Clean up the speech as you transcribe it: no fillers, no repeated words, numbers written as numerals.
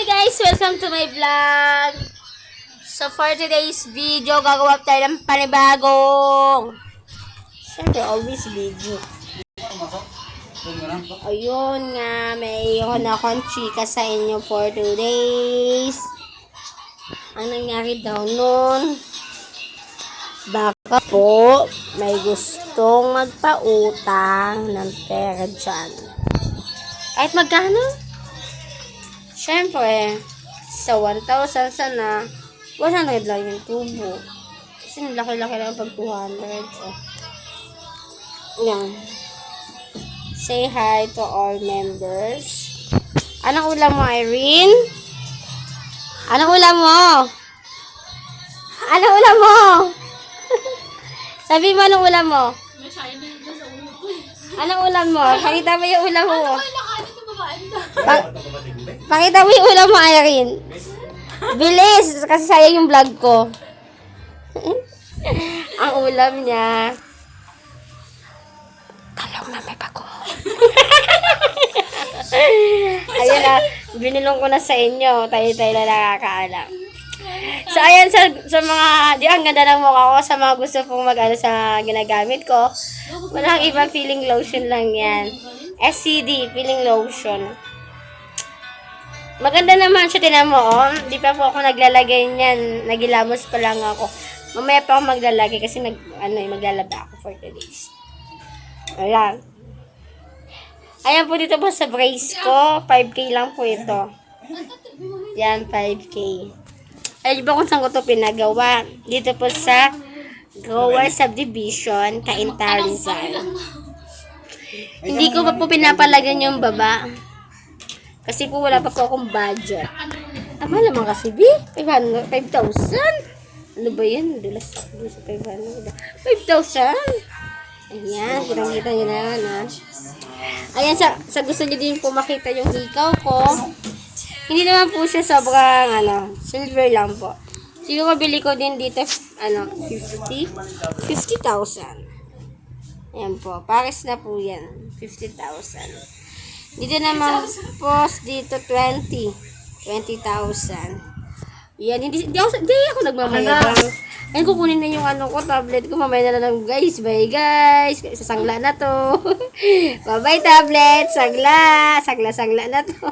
Hi guys! Welcome to my vlog! So for today's video, gagawa tayo ng panibagong siyempre always video. Ayun nga, mayroon akong chika sa inyo for today's. Ang nangyari daw nun, baka po may gustong magpautang ng pera dyan. Kahit magkano? Siyempre, sa 1,000 sana, 100 lang yung tubo. Kasi laki-laki lang pag 200. Oh. Yan. Say hi to all members. Anong ulam mo, Irene? Anong ulam mo? Anong ulam mo? Sabi mo, anong ulam mo? Anong ulam mo? Pakita mo yung ulam mo. Pakita mo yung ulam mo, Irene. Bilis! Kasi sayang yung vlog ko. Ang ulam niya, talong na may bago. Ayun na, binilong ko na sa inyo. Tayo-tayo na nakakaalam. So, ayan, sa mga, di ang ganda ng mukha ko, sa mga gusto pong mag-ano sa ginagamit ko, walang ibang feeling lotion lang yan. SCD, feeling lotion. Maganda naman siya, tinan mo, oh. Di pa po ako naglalagay niyan. Nagilamos pa lang ako. Mamaya pa ako maglalagay kasi maglalaba ako for today's. Ayan. Ayan po dito po sa brace ko. 5K lang po ito. Yan, 5K. Alam ba kung saan ko ito pinagawa? Dito po sa Grower Subdivision, Cainta, Rizal. Hindi ko pa po pinapalagan yung baba. Kasi po wala pa po akong budget. Tama naman kasi, B. 5,000? Ano ba yan? Dulas sa 500. 5,000? Ayan, kitang-kita nyo na yan, ha? Ayan, sa gusto nyo din po makita yung hikaw ko. Hindi naman po siya sobrang, silver lang po. Siguro bili ko din dito, 50,000. Ayan po, pares na po yan. 50,000. Dito naman post dito 20,000. Yan, hindi ako nagmamayabang. Ayun, kukunin na yung tablet ko. Mamaya na lang guys. Bye guys. Sasangla na to. Bye tablet. Sangla na to.